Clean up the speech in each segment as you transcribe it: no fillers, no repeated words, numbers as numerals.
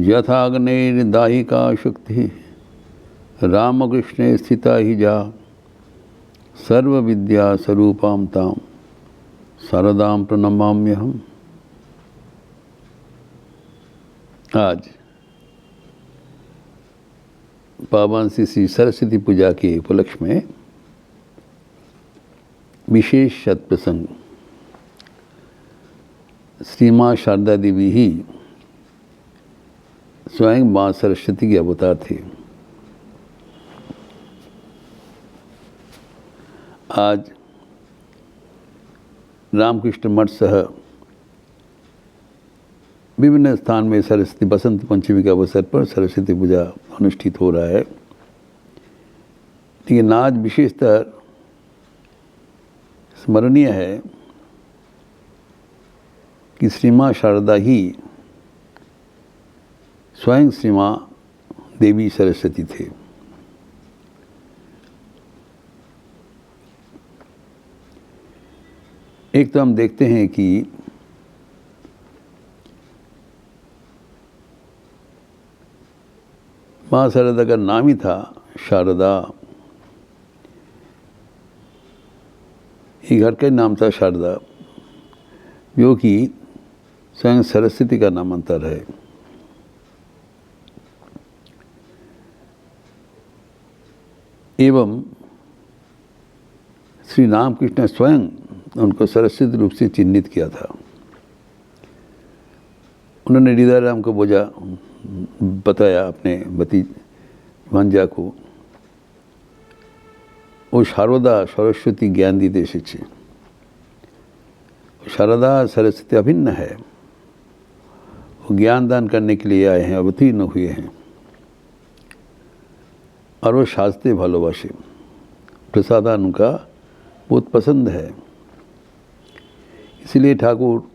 यथाग्नेर्दाहिका शक्ति रामकृष्णे स्थिता ही जा सर्व विद्या स्वरूपां तां शारदां प्रणमाम्यहम्। आज पावन श्री सरस्वती पूजा के उपलक्ष्य में विशेष सत्प्रसंग श्री माँ शारदा देवी ही स्वयं माँ सरस्वती के अवतार थे। आज रामकृष्ण मठ सह विभिन्न स्थान में सरस्वती बसंत पंचमी के अवसर पर सरस्वती पूजा अनुष्ठित हो रहा है। लेकिन आज विशेषतर स्मरणीय है कि श्री माँ शारदा ही स्वयं श्री माँ देवी सरस्वती थे। एक तो हम देखते हैं कि माँ शारदा का नाम ही था शारदा, ये घर का नाम था शारदा, जो कि स्वयं सरस्वती का नामांतर है। एवं श्री रामकृष्ण स्वयं उनको सरस्वती रूप से चिन्हित किया था। उन्होंने हृदय राम को बताया अपने भांजा को, वो शारदा सरस्वती ज्ञान दी देश छे। शारदा सरस्वती अभिन्न है, वो ज्ञान दान करने के लिए आए हैं, अवतीर्ण हुए हैं और वो शास्त्रे भालोबासे, प्रसादान उनका बहुत पसंद है। इसलिए ठाकुर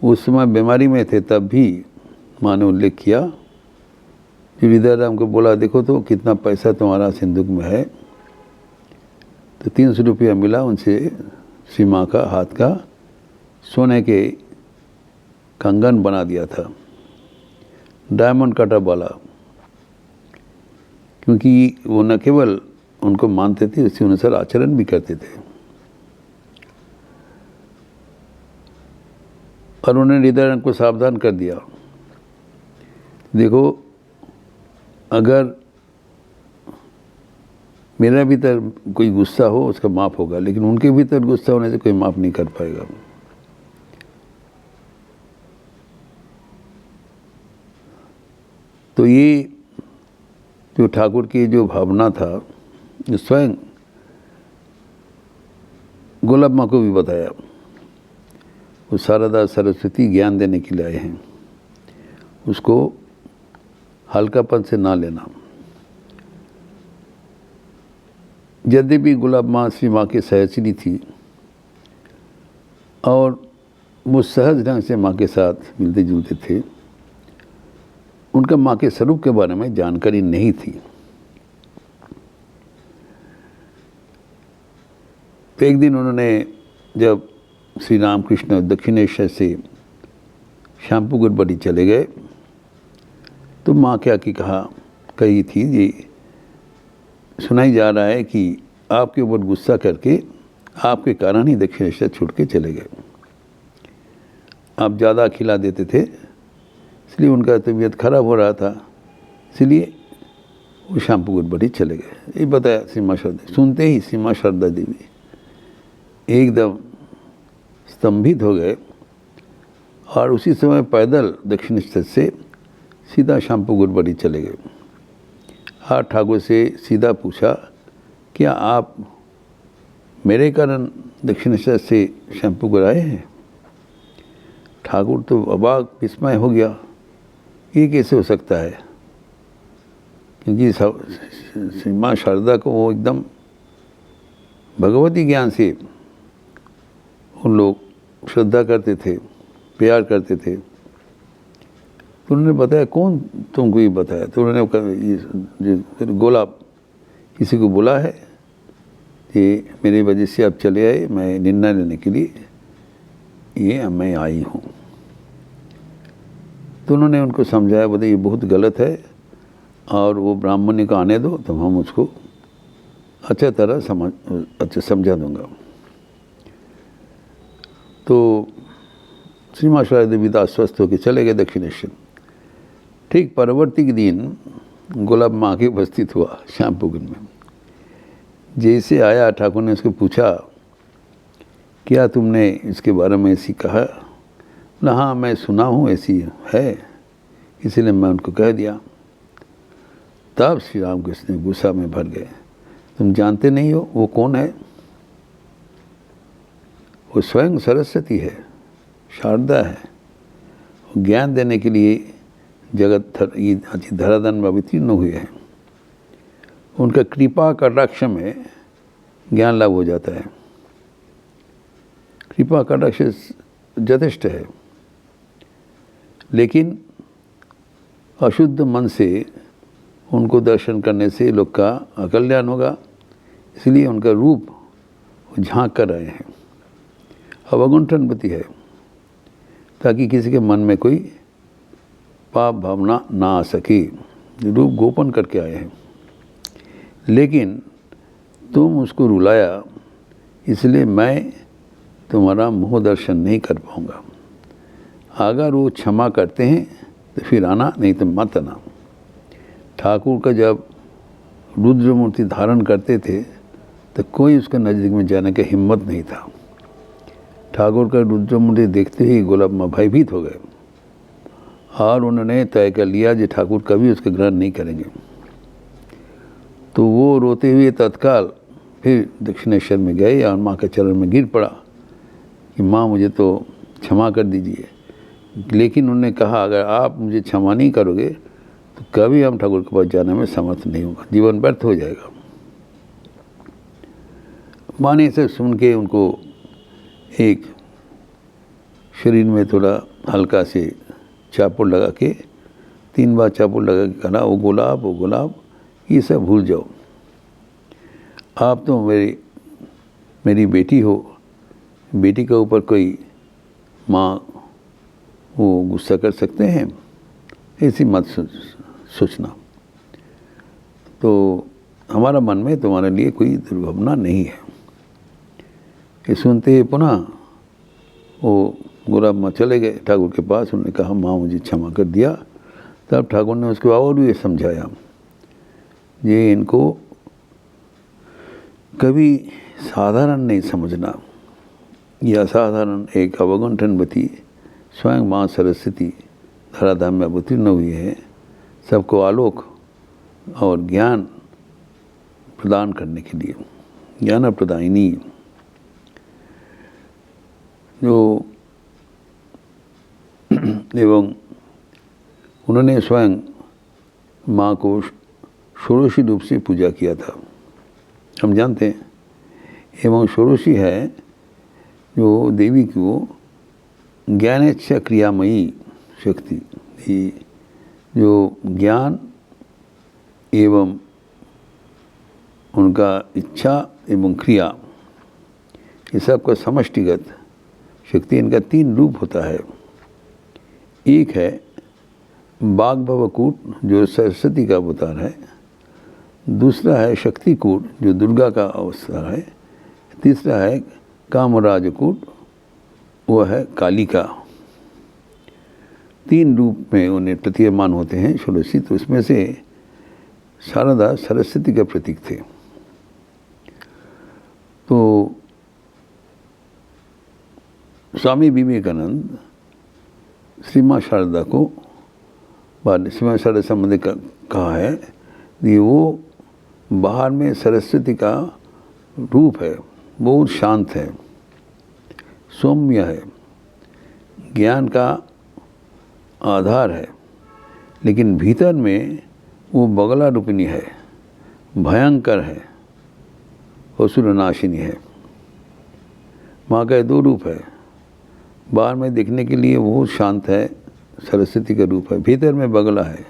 उस समय बीमारी में थे, तब भी माँ ने उल्लेख किया कि हृदय राम को बोला, देखो तो कितना पैसा तुम्हारा सिंदूक में है। तो 300 रुपया मिला उनसे, श्री माँ का हाथ का सोने के कंगन बना दिया था, डायमंड कटअप वाला, क्योंकि वो न केवल उनको मानते थे, उसी अनुसार आचरण भी करते थे। और उन्होंने हृदय को सावधान कर दिया, देखो अगर मेरा भीतर कोई गुस्सा हो उसका माफ़ होगा, लेकिन उनके भीतर गुस्सा होने से कोई माफ़ नहीं कर पाएगा। तो ये जो ठाकुर की जो भावना था, जो स्वयं गुलाब माँ को भी बताया, वो शारदा सरस्वती ज्ञान देने के लिए आए हैं, उसको हल्कापन से ना लेना। यद्यपि गुलाब माँ श्री माँ की सहचरी थी और वो सहज ढंग से माँ के साथ मिलते जुलते थे, उनका माँ के स्वरूप के बारे में जानकारी नहीं थी। तो एक दिन उन्होंने जब श्री रामकृष्ण दक्षिणेश्वर से श्यामपुकुर बड़ी चले गए, तो माँ क्या की कही थी, ये सुनाई जा रहा है कि आपके ऊपर गुस्सा करके आपके कारण ही दक्षिणेश्वर छूट के चले गए। आप ज़्यादा खिला देते थे, इसलिए उनका तबीयत खराब हो रहा था, इसलिए वो श्यामपुकुर बड़ी चले गए। ये बताया श्री माँ शारदा। सुनते ही श्री माँ शारदा देवी एकदम स्तंभित हो गए और उसी समय पैदल दक्षिणेश्वर से सीधा श्यामपुकुर बड़ी चले गए। और ठाकुर से सीधा पूछा, क्या आप मेरे कारण दक्षिणेश्वर से श्यामपुकुर आए हैं? ठाकुर तो अबाक विस्मय हो गया, ये कैसे हो सकता है, क्योंकि श्री माँ शारदा को वो एकदम भगवती ज्ञान से उन लोग श्रद्धा करते थे, प्यार करते थे। तो उन्होंने बताया, कौन तुमको ये बताया? तो उन्होंने ये गोलाब किसी को बोला है कि मेरी वजह से आप चले आए, मैं निर्णय लेने के लिए ये मैं आई हूँ। तो उन्होंने उनको समझाया, बोले ये बहुत गलत है और वो ब्राह्मणी को आने दो, तो हम उसको अच्छा तरह समझा दूंगा। तो श्रीमान शारदा देवी दास स्वस्थ होकर चले गए दक्षिणेश्वर। ठीक परवर्ती के दिन गुलाब माँ की उपस्थित हुआ श्यामपुकुर में। जैसे आया, ठाकुर ने उसको पूछा, क्या तुमने इसके बारे में ऐसी कहा? बोला हाँ, मैं सुना हूँ ऐसी है, इसलिए मैं उनको कह दिया। तब श्री रामकृष्ण गुस्सा में भर गए, तुम जानते नहीं हो वो कौन है? वो स्वयं सरस्वती है, शारदा है। ज्ञान देने के लिए जगत धराधन में अवतीर्ण हुए हैं। उनका कृपा कटाक्ष में ज्ञान लाभ हो जाता है। कृपा कटाक्ष यथेष्ट है, लेकिन अशुद्ध मन से उनको दर्शन करने से लोग का अकल्याण होगा, इसलिए उनका रूप झांक कर रहे हैं। अवगुंठनवती है, ताकि किसी के मन में कोई पाप भावना ना आ सके। रूप गोपन करके आए हैं, लेकिन तुम उसको रुलाया, इसलिए मैं तुम्हारा मुँह दर्शन नहीं कर पाऊँगा। अगर वो क्षमा करते हैं तो फिर आना, नहीं तो मत आना। ठाकुर का जब रुद्र मूर्ति धारण करते थे तो कोई उसके नज़दीक में जाने की हिम्मत नहीं था। ठाकुर का रुद्र मूर्ति देखते ही गुलाब माँ भयभीत हो गए और उन्होंने तय कर लिया कि ठाकुर कभी उसके ग्रहण नहीं करेंगे। तो वो रोते हुए तत्काल फिर दक्षिणेश्वर में गए और माँ के चरण में गिर पड़ा कि माँ मुझे तो क्षमा कर दीजिए। लेकिन उन्होंने कहा, अगर आप मुझे क्षमा नहीं करोगे तो कभी हम ठाकुर के पास जाने में समर्थ नहीं होगा, जीवन व्यर्थ हो जाएगा। माँ ने इसे सुन के उनको एक शरीर में थोड़ा हल्का से चापुड़ लगा के 3 बार चापुड़ लगा के कहा, वो गुलाब ये सब भूल जाओ। आप तो मेरी बेटी हो, बेटी के ऊपर कोई माँ वो गुस्सा कर सकते हैं, ऐसी मत सोचना। तो हमारा मन में तुम्हारे लिए कोई दुर्भावना नहीं है। ये सुनते ही पुनः वो गुलाब माँ चले गए ठाकुर के पास। उन्होंने कहा, माँ मुझे क्षमा कर दिया। तब ठाकुर ने उसको और भी समझाया, ये इनको कभी साधारण नहीं समझना। यह असाधारण एक अवगुंठनवती स्वयं माँ सरस्वती धराधाम में अवतीर्ण हुई है, सबको आलोक और ज्ञान प्रदान करने के लिए, ज्ञान प्रदायिनी। जो एवं उन्होंने स्वयं माँ को षोडशी रूप से पूजा किया था, हम जानते हैं। एवं षोडशी है जो देवी को ज्ञानेच्छा क्रियामयी शक्ति थी, जो ज्ञान एवं उनका इच्छा एवं क्रिया, ये सब का समष्टिगत शक्ति। इनका 3 रूप होता है। एक है बागभवकूट जो सरस्वती का अवतार है, दूसरा है शक्तिकूट जो दुर्गा का अवतार है, तीसरा है कामराजकूट, वह है काली का। 3 रूप में उन्हें प्रतीयमान होते हैं षोडशी। तो इसमें से शारदा सरस्वती का प्रतीक थे। तो स्वामी विवेकानंद श्री माँ शारदा को श्री माँ शारदा संबंधी कहा है कि वो बाहर में सरस्वती का रूप है, बहुत शांत है, सौम्य है, ज्ञान का आधार है, लेकिन भीतर में वो बगला रूपिणी है, भयंकर है, असुरनाशिनी है। माँ का 2 रूप है। बाहर में देखने के लिए बहुत शांत है, सरस्वती का रूप है, भीतर में बगला है,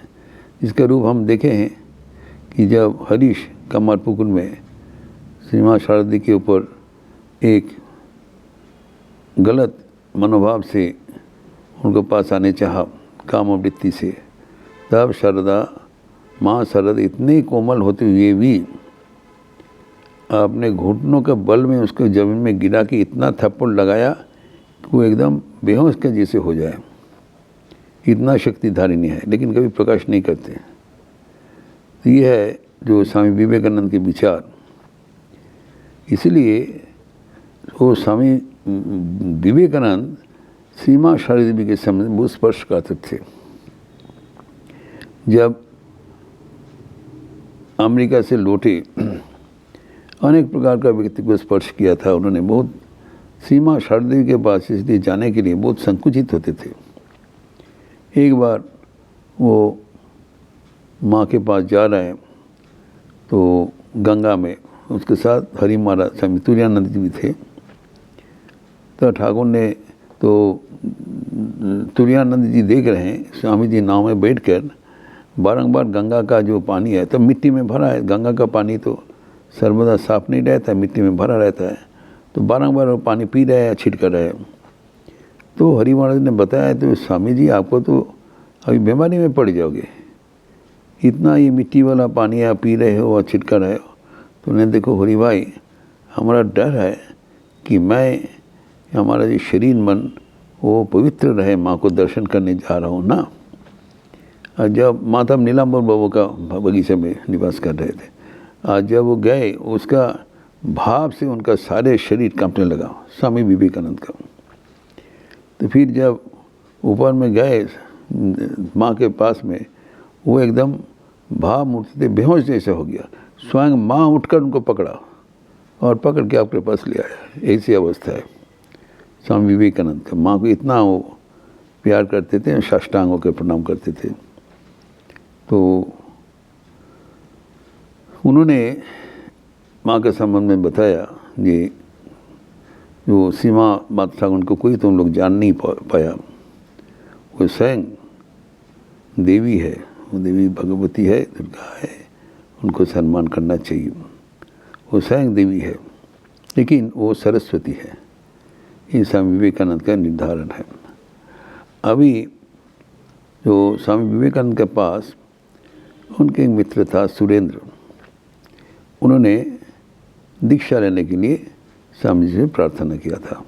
जिसका रूप हम देखे हैं कि जब हरीश कमरपुकुर में श्री माँ शारदा के ऊपर एक गलत मनोभाव से उनके पास आने चाहा कामवृत्ति से, तब शारदा, माँ शारदा इतने कोमल होते हुए भी अपने घुटनों के बल में उसको जमीन में गिरा के इतना थप्पड़ लगाया कि वो एकदम बेहोश के जैसे हो जाए। इतना शक्तिधारिणी है, लेकिन कभी प्रकाश नहीं करते। तो ये है जो स्वामी विवेकानंद के विचार। इसलिए वो स्वामी विवेकानंद सीमा शारदा देवी के सामने बहुत स्पर्शकातर थे। जब अमेरिका से लौटे, अनेक प्रकार का व्यक्ति को स्पर्श किया था उन्होंने। बहुत सीमा शारदा देवी के पास इसलिए जाने के लिए बहुत संकुचित होते थे। एक बार वो माँ के पास जा रहे हैं तो गंगा में उसके साथ हरि महाराज स्वामी तुरानंद जी भी थे। तो ठाकुर ने तो तुरानंद जी देख रहे हैं स्वामी जी नाव में बैठकर बारंबार गंगा का जो पानी है तो मिट्टी में भरा है। गंगा का पानी तो सर्वदा साफ नहीं रहता है, मिट्टी में भरा रहता है। तो बारंबार वो पानी पी रहे हैं, छिड़क रहे हैं। तो हरि महाराज ने बताया, तो स्वामी जी आपको तो अभी बीमारी में पड़ जाओगे, इतना ये मिट्टी वाला पानी आप पी रहे हो और छिड़का रहे हो। तो उन्हें देखो हरि भाई, हमारा डर है कि मैं, हमारा जो शरीर मन वो पवित्र रहे, माँ को दर्शन करने जा रहा हूँ ना। और जब माता नीलांबर बाबू का बगीचे में निवास कर रहे थे, आज जब वो गए उसका भाव से उनका सारे शरीर कांपने लगा, स्वामी विवेकानंद का। तो फिर जब ऊपर में गए माँ के पास में, वो एकदम भाव मूर्ति थे, बेहोश जैसे हो गया। स्वयं माँ उठकर उनको पकड़ा और पकड़ के आपके पास ले आया। ऐसी अवस्था है स्वामी विवेकानंद का। माँ को इतना वो प्यार करते थे, साष्टांग होकर प्रणाम करते थे। तो उन्होंने माँ के संबंध में बताया, ये जो सीमा माता ठाकुर को कोई तुम लोग जान नहीं पाया, वो स्वयं देवी है, वो देवी भगवती है, दुर्गा है, उनको सम्मान करना चाहिए। वो स्वयं देवी है, लेकिन वो सरस्वती है। ये स्वामी विवेकानंद का निर्धारण है। अभी जो स्वामी विवेकानंद के पास उनके एक मित्र था सुरेंद्र, उन्होंने दीक्षा लेने के लिए स्वामी जी से प्रार्थना किया था।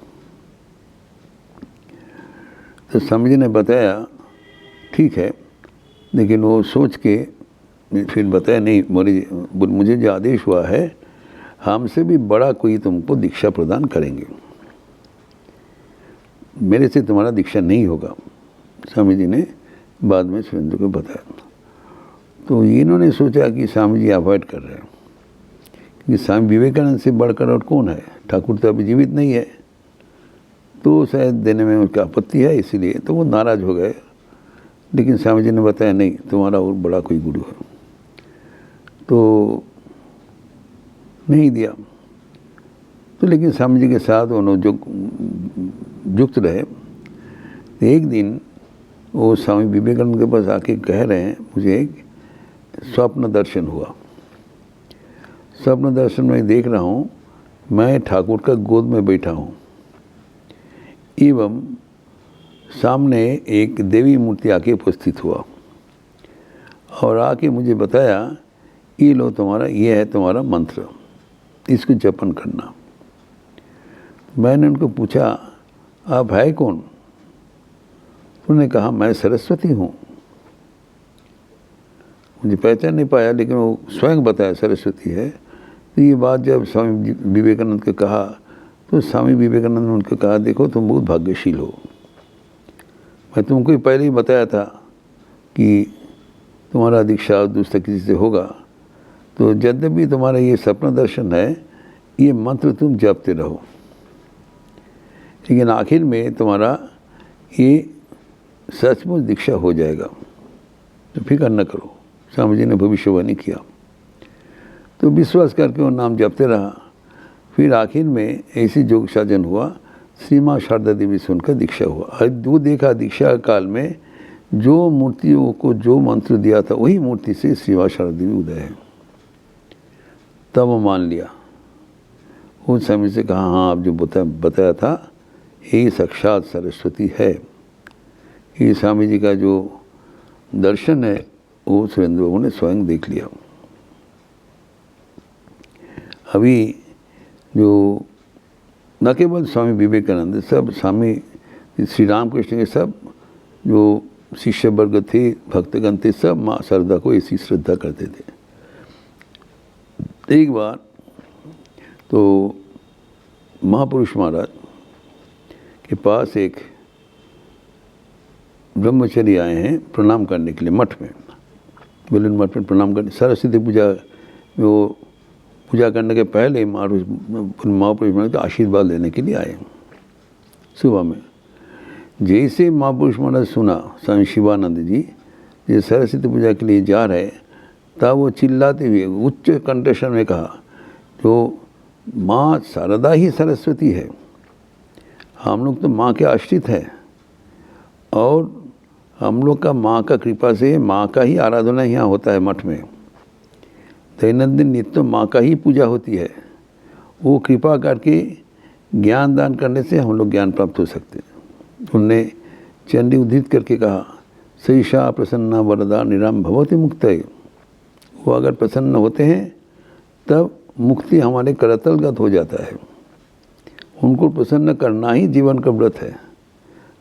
तो स्वामी जी ने बताया ठीक है, लेकिन वो सोच के फिर बताया नहीं, मुझे जो आदेश हुआ है, हमसे भी बड़ा कोई तुमको दीक्षा प्रदान करेंगे, मेरे से तुम्हारा दीक्षा नहीं होगा। स्वामी जी ने बाद में सुरेंद्र को बताया। तो इन्होंने सोचा कि स्वामी जी अवॉइड कर रहे हैं, क्योंकि स्वामी विवेकानंद से बढ़कर और कौन है, ठाकुर तो अभी जीवित नहीं है, तो शायद देने में उनका आपत्ति है, इसीलिए तो वो नाराज़ हो गए। लेकिन स्वामी जी ने बताया नहीं, तुम्हारा और बड़ा कोई गुरु है, तो नहीं दिया। तो लेकिन स्वामी जी के साथ उन्होंने जो युक्त रहे। तो एक दिन वो स्वामी विवेकानंद के पास आके कह रहे हैं, मुझे एक स्वप्न दर्शन हुआ। स्वप्न दर्शन में देख रहा हूँ मैं ठाकुर का गोद में बैठा हूँ, एवं सामने एक देवी मूर्ति आके उपस्थित हुआ और आके मुझे बताया, ये लो तुम्हारा, ये है तुम्हारा मंत्र, इसको जपन करना। मैंने उनको पूछा, आप है कौन? उन्होंने कहा, मैं सरस्वती हूँ। मुझे पहचान नहीं पाया, लेकिन वो स्वयं बताया सरस्वती है। तो ये बात जब स्वामी विवेकानंद को कहा, तो स्वामी विवेकानंद ने उनको कहा, देखो तुम बहुत भाग्यशील हो, मैं तुमको पहले ही बताया था कि तुम्हारा दीक्षा दूसरे किसी से होगा, तो यद्यपि तुम्हारा ये सपना दर्शन है, ये मंत्र तुम जपते रहो, लेकिन आखिर में तुम्हारा ये सचमुच दीक्षा हो जाएगा, तो फिक्र न करो। स्वामी जी ने भविष्यवाणी किया। तो विश्वास करके वो नाम जपते रहा। फिर आखिर में ऐसी योग साधन हुआ, श्री माँ शारदा देवी से उनका दीक्षा हुआ। और वो देखा दीक्षा काल में जो मूर्तियों को जो मंत्र दिया था, वही मूर्ति से श्री माँ शारदा देवी उदय है। तब वो मान लिया। उस समय से कहा, हाँ आप जो बताया था, यही साक्षात सरस्वती है, ये स्वामी जी का जो दर्शन है वो सुरेंद्र बाबू ने स्वयं देख लिया। अभी जो न केवल स्वामी विवेकानंद, सब स्वामी श्री रामकृष्ण के सब जो शिष्य वर्ग थे, भक्तगण थे, सब माँ शारदा को ऐसी श्रद्धा करते थे। एक बार तो महापुरुष महाराज के पास एक ब्रह्मचारी आए हैं प्रणाम करने के लिए मठ में, बेलूर मठ में प्रणाम करने, सरस्वती पूजा वो पूजा करने के पहले महापुरुष महाराज का आशीर्वाद लेने के लिए आए सुबह में। जैसे महापुरुष महाराज सुना स्वामी शिवानंद जी ये सरस्वती पूजा के लिए जा रहे, तब वो चिल्लाते हुए उच्च कंठस्वर में कहा, तो माँ शारदा ही सरस्वती है, हम लोग तो माँ के आश्रित हैं और हम लोग का माँ का कृपा से माँ का ही आराधना यहाँ होता है मठ में, दैनंदिन नित्य माँ का ही पूजा होती है। वो कृपा करके ज्ञान दान करने से हम लोग ज्ञान प्राप्त हो सकते हैं। उनने चंडी उद्धृत करके कहा, सईषा प्रसन्ना वरदा निराम भवति मुक्तये। वो अगर प्रसन्न होते हैं तब मुक्ति हमारे करतलगत हो जाता है। उनको प्रसन्न करना ही जीवन का व्रत है।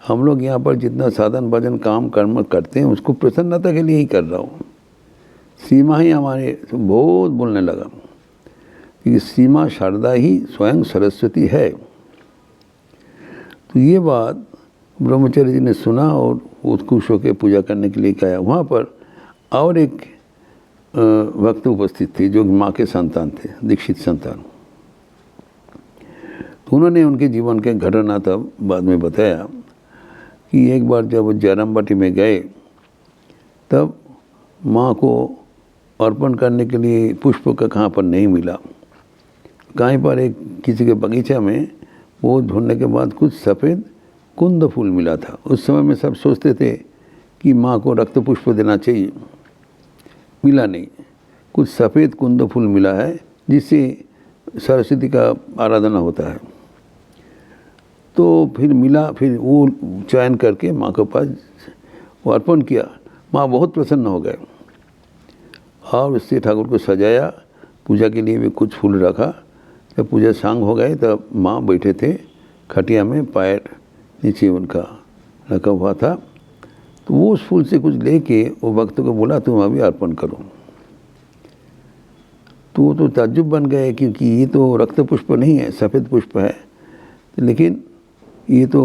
हम लोग यहाँ पर जितना साधन भजन काम कर्म करते हैं उसको प्रसन्नता के लिए ही कर रहा हूँ। सीमा ही हमारे बहुत बोलने लगा कि सीमा शारदा ही स्वयं सरस्वती है। तो ये बात ब्रह्मचारी जी ने सुना और उत्कृष्ट होकर पूजा करने के लिए कहा। वहाँ पर और एक भक्त उपस्थित थे जो माँ के संतान थे, दीक्षित संतान। तो उन्होंने उनके जीवन के घटना तब बाद में बताया कि एक बार जब वो जयरामबाटी में गए तब माँ को अर्पण करने के लिए पुष्प का कहाँ पर नहीं मिला। कहीं पर एक किसी के बगीचा में वो ढूंढने के बाद कुछ सफ़ेद कुंद फूल मिला था। उस समय में सब सोचते थे कि माँ को रक्त पुष्प देना चाहिए, मिला नहीं। कुछ सफ़ेद कुंद फूल मिला है जिससे सरस्वती का आराधना होता है। तो फिर मिला, फिर वो चयन करके माँ के पास वो अर्पण किया। माँ बहुत प्रसन्न हो गए और उससे ठाकुर को सजाया, पूजा के लिए भी कुछ फूल रखा। जब पूजा सांग हो गए तब माँ बैठे थे खटिया में, पैर नीचे उनका रखा हुआ था। तो वो उस फूल से कुछ लेके वो भक्त को बोला, तुम अभी अर्पण करो। तो वो तो ताज्जुब बन गए क्योंकि ये तो रक्त पुष्प नहीं है, सफ़ेद पुष्प है, लेकिन ये तो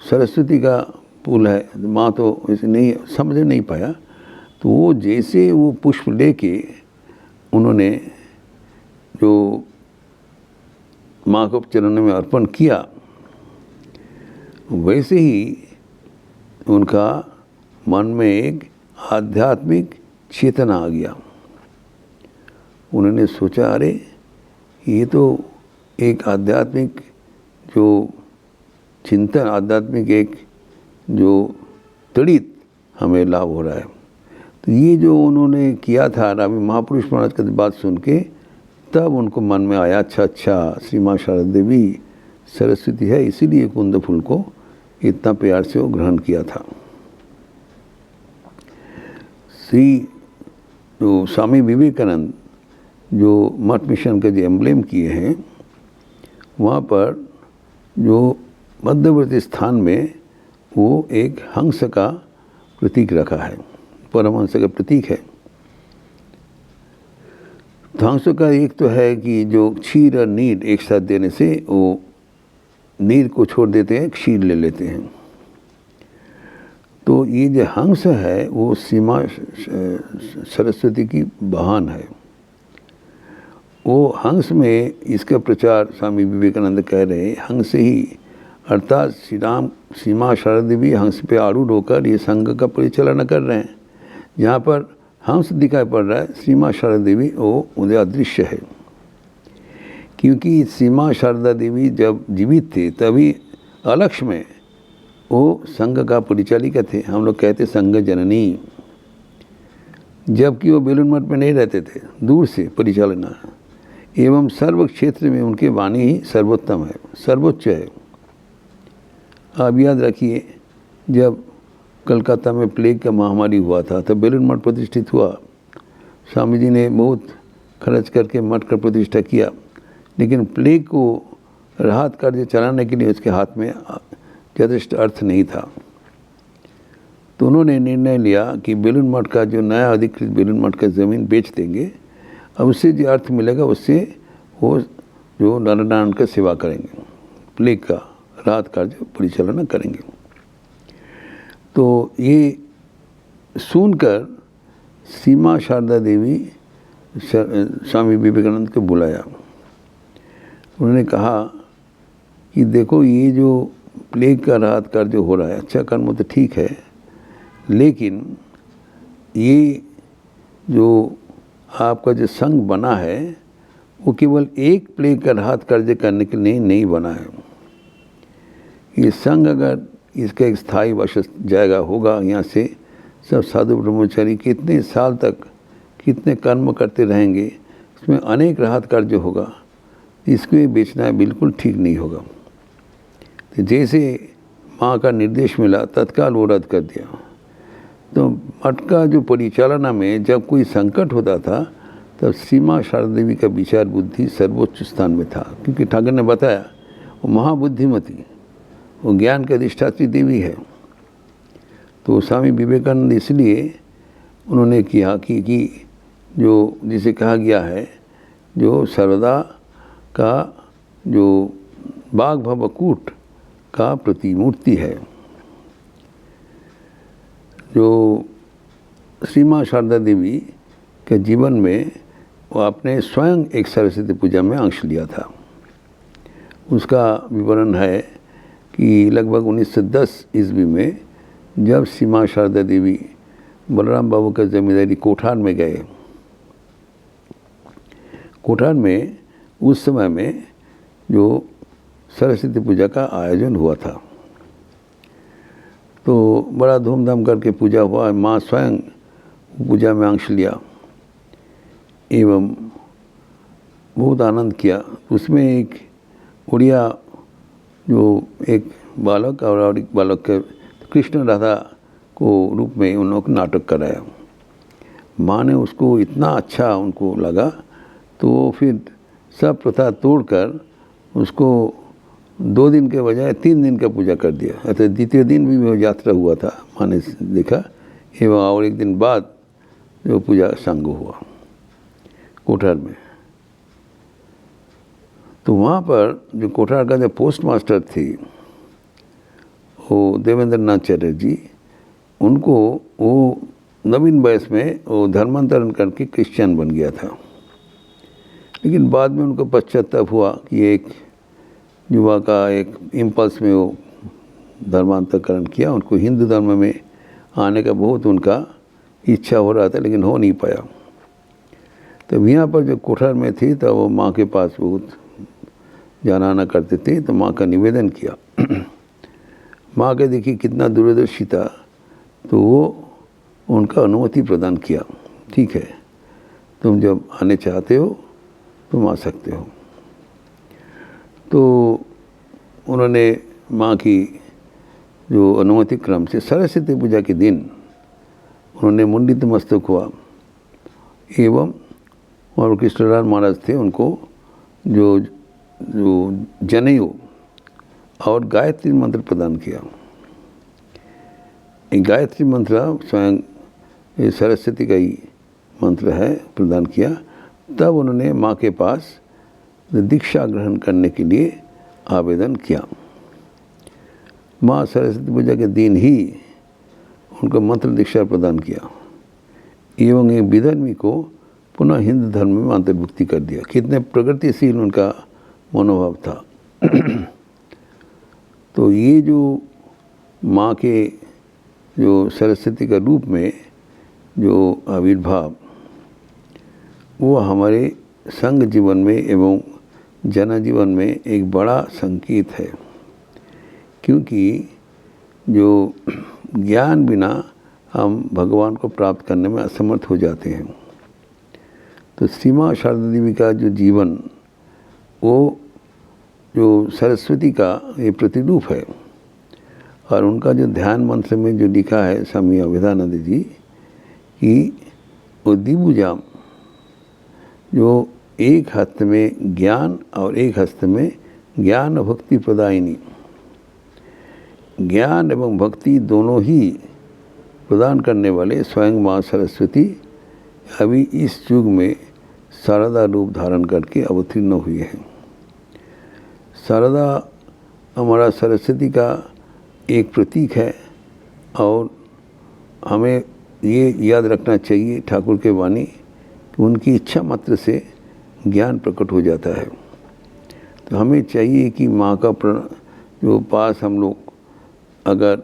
सरस्वती का फूल है। माँ तो इसे नहीं समझ नहीं पाया। तो वो जैसे वो पुष्प लेके उन्होंने जो माँ को चरणों में अर्पण किया, वैसे ही उनका मन में एक आध्यात्मिक चेतना आ गया। उन्होंने सोचा, अरे ये तो एक आध्यात्मिक जो चिंतन, आध्यात्मिक एक जो तड़ित हमें लाभ हो रहा है। तो ये जो उन्होंने किया था अभी महापुरुष महाराज की बात सुन के, तब उनको मन में आया, अच्छा श्री माँ शारदा देवी सरस्वती है, इसीलिए कुंद फूल को इतना प्यार से वो ग्रहण किया था। श्री जो स्वामी विवेकानंद जो मठ मिशन के जो एम्ब्लेम किए हैं, वहाँ पर जो मध्यवर्ती स्थान में वो एक हंस का प्रतीक रखा है, परमहंस का प्रतीक है। तो हंस का एक तो है कि जो क्षीर और नीर एक साथ देने से वो नीर को छोड़ देते हैं, क्षीर ले लेते हैं। तो ये जो हंस है वो सीमा सरस्वती की वाहन है। वो हंस में इसका प्रचार स्वामी विवेकानंद कह रहे हैं, हंस ही अर्थात श्री राम सीमा शारदा देवी हंस पे आरूढ़ होकर ये संघ का परिचालन कर रहे हैं। जहाँ पर हंस दिखाई पड़ रहा है, सीमा शारदा देवी वो उन्हें अदृश्य है। क्योंकि सीमा शारदा देवी जब जीवित थे तभी अलक्ष्य में वो संघ का परिचालिका थे। हम लोग कहते संघ जननी, जबकि वो बेलूर मठ में नहीं रहते थे, दूर से परिचालना। एवं सर्व क्षेत्र में उनके वाणी ही सर्वोत्तम है, सर्वोच्च है। आप याद रखिए, जब कलकत्ता में प्लेग का महामारी हुआ था, तब बेलूर मठ प्रतिष्ठित हुआ। स्वामी जी ने बहुत खर्च करके मठ का प्रतिष्ठा किया, लेकिन प्लेग को राहत कार्य चलाने के लिए उसके हाथ में यथेष्ट अर्थ नहीं था। तो उन्होंने निर्णय लिया कि बेलूर मठ का जो नया अधिकृत बेलूर मठ का ज़मीन बेच देंगे, अब उससे जो अर्थ मिलेगा उससे वो जो नारायण का सेवा करेंगे, प्लेग का राहत कार्य परिचालना करेंगे। तो ये सुनकर सीमा शारदा देवी स्वामी विवेकानंद को बुलाया। उन्होंने कहा कि देखो, ये जो प्लेग का राहत कार्य हो रहा है, अच्छा कर्म तो ठीक है, लेकिन ये जो आपका जो संघ बना है वो केवल एक प्लेग का राहत कार्य करने के लिए नहीं बना है। ये संघ अगर इसका एक स्थायी वास जाएगा होगा, यहाँ से सब साधु ब्रह्मचारी कितने साल तक कितने कर्म करते रहेंगे, इसमें अनेक राहत कार्य होगा, इसको बेचना बिल्कुल ठीक नहीं होगा। तो जैसे माँ का निर्देश मिला, तत्काल वो रद्द कर दिया। तो मठ का जो परिचालना में जब कोई संकट होता था, तब सीमा शारदा देवी का विचार बुद्धि सर्वोच्च स्थान में था, क्योंकि ठाकुर ने बताया वो महाबुद्धिमती, वो ज्ञान की अधिष्ठात्री देवी है। तो स्वामी विवेकानंद इसलिए उन्होंने किया कि जो जिसे कहा गया है, जो सर्वदा का जो बाघ भवकूट का प्रतिमूर्ति है, जो सीमा शारदा देवी के जीवन में वो आपने स्वयं एक सरस्वती पूजा में अंश लिया था। उसका विवरण है कि लगभग 1910 ईस्वी में जब सीमा शारदा देवी बलराम बाबू का जमींदारी कोठार में गए, कोठार में उस समय में जो सरस्वती पूजा का आयोजन हुआ था, तो बड़ा धूमधाम करके पूजा हुआ। माँ स्वयं पूजा में अंश लिया एवं बहुत आनंद किया। उसमें एक उड़िया जो एक बालक और एक बालक के कृष्ण राधा को रूप में उन लोगों को नाटक कराया। माँ ने उसको इतना अच्छा उनको लगा, तो फिर सब प्रथा तोड़कर उसको 2 दिन के बजाय 3 दिन का पूजा कर दिया। अतः द्वितीय दिन भी वो यात्रा हुआ था, माँ ने देखा, एवं और 1 दिन बाद जो पूजा संग हुआ कोठार में। तो वहाँ पर जो कोठार का जो पोस्ट मास्टर थी वो देवेंद्र नाथ चटर्जी, उनको वो नवीन वयस में वो धर्मांतरण करके क्रिश्चियन बन गया था। लेकिन बाद में उनको पश्चाताप हुआ कि एक युवा का एक इम्पल्स में वो धर्मांतरण किया। उनको हिंदू धर्म में आने का बहुत उनका इच्छा हो रहा था, लेकिन हो नहीं पाया। तो यहाँ पर जो कोठार में थी, तो वो माँ के पास बहुत जाना आना करते थे। तो माँ का निवेदन किया। माँ के देखिए कितना दूरदर्शी था, तो वो उनका अनुमति प्रदान किया, ठीक है, तुम जब आने चाहते हो तुम आ सकते हो। तो उन्होंने माँ की जो अनुमति क्रम से सरस्वती पूजा के दिन उन्होंने मुंडित मस्तक हुआ एवं और कृष्णलाल महाराज थे, उनको जो जनेऊ और गायत्री मंत्र प्रदान किया। एक गायत्री मंत्र स्वयं सरस्वती का ही मंत्र है, प्रदान किया। तब उन्होंने माँ के पास दीक्षा ग्रहण करने के लिए आवेदन किया। माँ सरस्वती पूजा के दिन ही उनको मंत्र दीक्षा प्रदान किया एवं एक विधर्मी को पुनः हिंदू धर्म में अंतर्भुक्ति कर दिया। कितने प्रगतिशील उनका मनोभाव था। तो ये जो माँ के जो सरस्वती का रूप में जो आविर्भाव, वो हमारे संघ जीवन में एवं जन जीवन में एक बड़ा संकेत है, क्योंकि जो ज्ञान बिना हम भगवान को प्राप्त करने में असमर्थ हो जाते हैं। तो सीमा शारदा देवी का जो जीवन, वो जो सरस्वती का ये प्रतिरूप है। और उनका जो ध्यान मंत्र में जो लिखा है स्वामी अभेदानंद जी कि वो दिबुजाम जो एक हस्त में ज्ञान और एक हस्त में ज्ञान और भक्ति प्रदायिनी, ज्ञान एवं भक्ति दोनों ही प्रदान करने वाले स्वयं माँ सरस्वती अभी इस युग में शारदा रूप धारण करके अवतीर्ण हुई है। शारदा हमारा सरस्वती का एक प्रतीक है और हमें ये याद रखना चाहिए ठाकुर के वाणी कि उनकी इच्छा मात्र से ज्ञान प्रकट हो जाता है। तो हमें चाहिए कि माँ का जो पास हम लोग अगर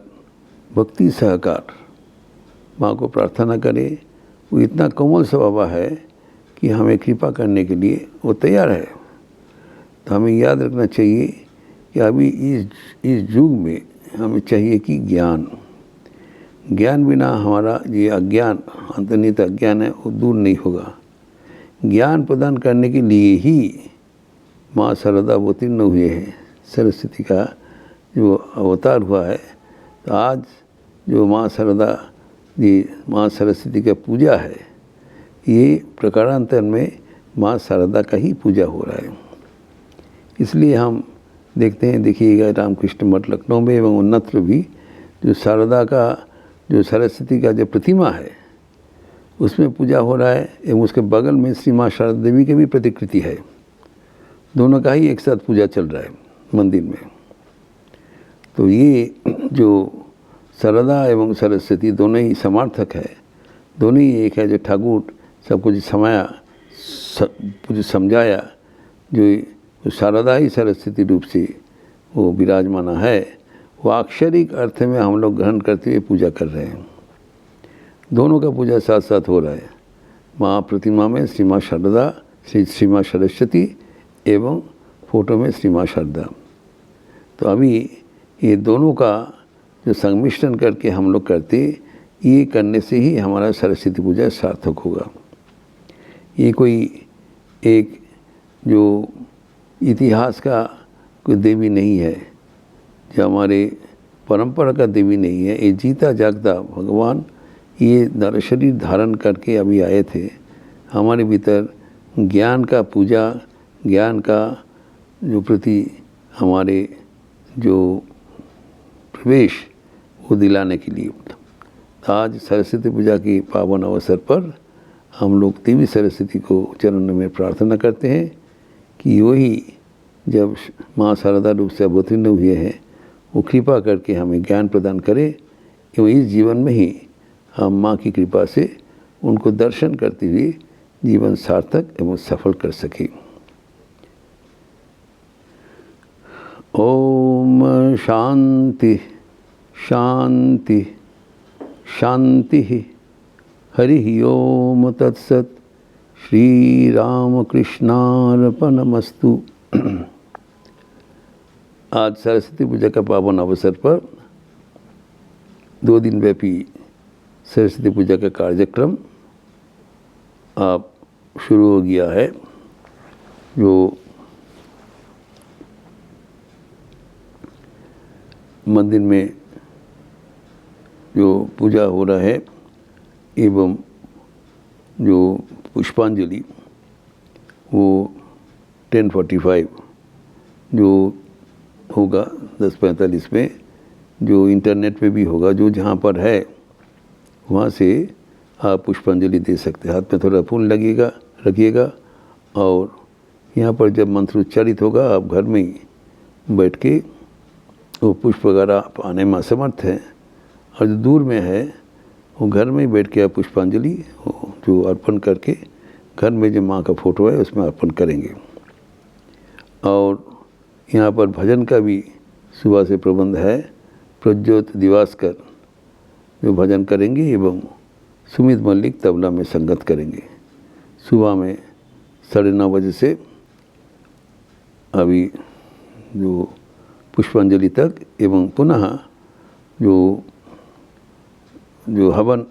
भक्ति सहकार माँ को प्रार्थना करें, वो इतना कोमल स्वभाव है कि हमें कृपा करने के लिए वो तैयार है। तो हमें याद रखना चाहिए कि अभी इस युग में हमें चाहिए कि ज्ञान बिना हमारा ये अज्ञान अंतर्निहित अज्ञान है वो दूर नहीं होगा। ज्ञान प्रदान करने के लिए ही माँ शारदा अवतीर्ण हुए हैं। सरस्वती का जो अवतार हुआ है, तो आज जो माँ शारदा जी माँ सरस्वती का पूजा है, ये प्रकारांतर में माँ शारदा का ही पूजा हो रहा है। इसलिए हम देखते हैं, देखिएगा रामकृष्ण मठ लखनऊ में एवं उन्नत्र भी जो शारदा का जो सरस्वती का जो प्रतिमा है उसमें पूजा हो रहा है एवं उसके बगल में श्री माँ शारदा देवी की भी प्रतिकृति है। दोनों का ही एक साथ पूजा चल रहा है मंदिर में। तो ये जो शारदा एवं सरस्वती दोनों ही समार्थक है, दोनों ही एक है। जो ठाकुर सब कुछ कुछ समझाया, जो शारदा ही सरस्वती रूप से वो विराजमाना है, वो अक्षरिक अर्थ में हम लोग ग्रहण करते हुए पूजा कर रहे हैं। दोनों का पूजा साथ साथ हो रहा है। माँ प्रतिमा में श्री माँ शारदा, श्री माँ सरस्वती एवं फोटो में श्री माँ शारदा। तो अभी ये दोनों का जो संमिश्रण करके हम लोग करते, ये करने से ही हमारा सरस्वती पूजा सार्थक होगा। ये कोई एक जो इतिहास का कोई देवी नहीं है, जो हमारे परंपरा का देवी नहीं है। ये जीता जागता भगवान ये नर शरीर धारण करके अभी आए थे। हमारे भीतर ज्ञान का पूजा, ज्ञान का जो प्रति हमारे जो प्रवेश वो दिलाने के लिए। आज सरस्वती पूजा की पावन अवसर पर हम लोग देवी सरस्वती को चरणों में प्रार्थना करते हैं कि वही जब माँ शारदा रूप से अवतीर्ण हुए हैं, वो कृपा करके हमें ज्ञान प्रदान करें एवं इस जीवन में ही हम माँ की कृपा से उनको दर्शन करते हुए जीवन सार्थक एवं सफल कर सकें। ओम शांति शांति शांति। हरि ओम तत्सत। श्री रामकृष्णार्पणमस्तु। आज सरस्वती पूजा का पावन अवसर पर 2 दिन व्यापी सरस्वती पूजा का कार्यक्रम आप शुरू हो गया है। जो मंदिर में जो पूजा हो रहा है एवं जो पुष्पांजलि वो 10:45 जो होगा 10:45 में, जो इंटरनेट पे भी होगा। जो जहाँ पर है वहाँ से आप पुष्पांजलि दे सकते हैं। हाथ में थोड़ा फूल लगेगा, रखिएगा, और यहाँ पर जब मंत्र उच्चारित होगा आप घर में ही बैठ के वो पुष्प वगैरह पाने में असमर्थ हैं, और जो दूर में है वो घर में ही बैठ के आप पुष्पांजलि जो अर्पण करके घर में जो माँ का फोटो है उसमें अर्पण करेंगे। और यहाँ पर भजन का भी सुबह से प्रबंध है। प्रज्योत दिवास्कर जो भजन करेंगे एवं सुमित मल्लिक तबला में संगत करेंगे। सुबह में 9:30 बजे से अभी जो पुष्पांजलि तक एवं पुनः जो हवन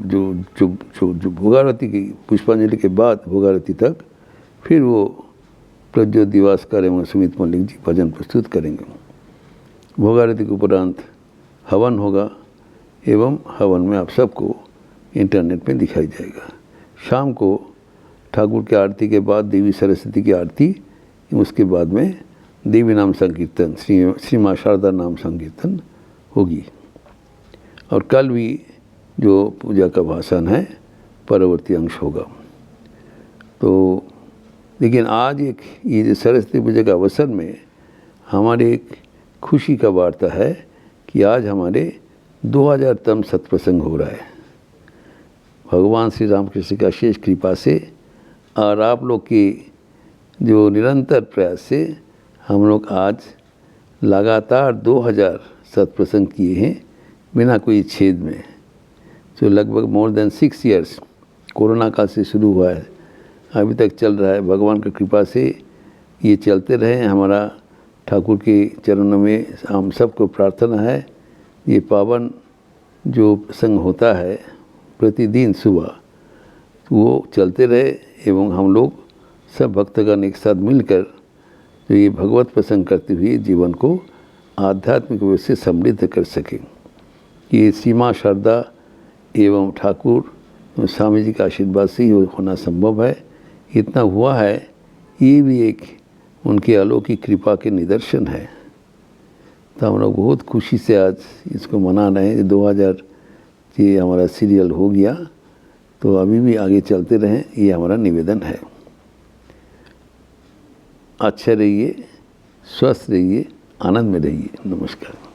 जो भोगारती की पुष्पांजलि के बाद भोगारती तक फिर वो प्रज्योत दिवास्कर एवं सुमित मल्लिक जी भजन प्रस्तुत करेंगे। भोगारती के उपरांत हवन होगा एवं हवन में आप सबको इंटरनेट पे दिखाई जाएगा। शाम को ठाकुर की आरती के बाद देवी सरस्वती की आरती, उसके बाद में देवी नाम संकीर्तन, श्री माँ शारदा नाम संकीर्तन होगी। और कल भी जो पूजा का भाषण है परवर्ती अंश होगा। तो लेकिन आज एक ये जो सरस्वती पूजा का अवसर में हमारे एक खुशी का वार्ता है कि आज हमारे 2000तम सत्प्रसंग हो रहा है। भगवान श्री रामकृष्ण का शेष कृपा से और आप लोग की जो निरंतर प्रयास से हम लोग आज लगातार 2000 सत्प्रसंग किए हैं बिना कोई छेद में, जो लगभग मोर देन 6 ईयर्स कोरोना काल से शुरू हुआ है, अभी तक चल रहा है। भगवान की कृपा से ये चलते रहे। हमारा ठाकुर के चरणों में हम सबको प्रार्थना है, ये पावन जो प्रसंग होता है प्रतिदिन सुबह, वो चलते रहे एवं हम लोग सब भक्तगण एक साथ मिलकर जो ये भगवत प्रसंग करते हुए जीवन को आध्यात्मिक रूप से समृद्ध कर सकें। ये श्री माँ शारदा एवं ठाकुर स्वामी जी का आशीर्वाद से ही होना संभव है। इतना हुआ है, ये भी एक उनके अलौकिक कृपा के निदर्शन है। तो हम लोग बहुत खुशी से आज इसको मना रहे हैं। 2000 ये हमारा सीरियल हो गया, तो अभी भी आगे चलते रहें, ये हमारा निवेदन है। अच्छा रहिए, स्वस्थ रहिए, आनंद में रहिए। नमस्कार।